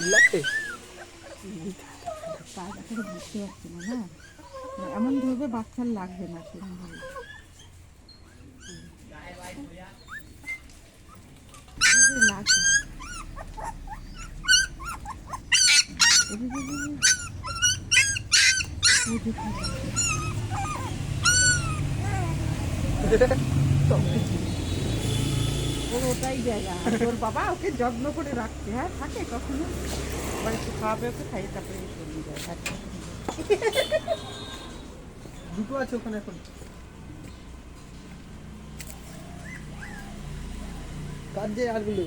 লাগছে পা এখন বুঝতে পারছি না না এমন ধরবে বাচ্চার লাগবে না সেরকম ভাবে লাগবে ওর ওটাই জায়গা তোর বাবা ওকে যত্ন করে রাখছে হ্যাঁ থাকে কখনো আবার একটু খাওয়াবে ওকে খাইয়ে তারপরে চলে যায় দুটো আছে ওখানে এখন কাজ যে আরগুলো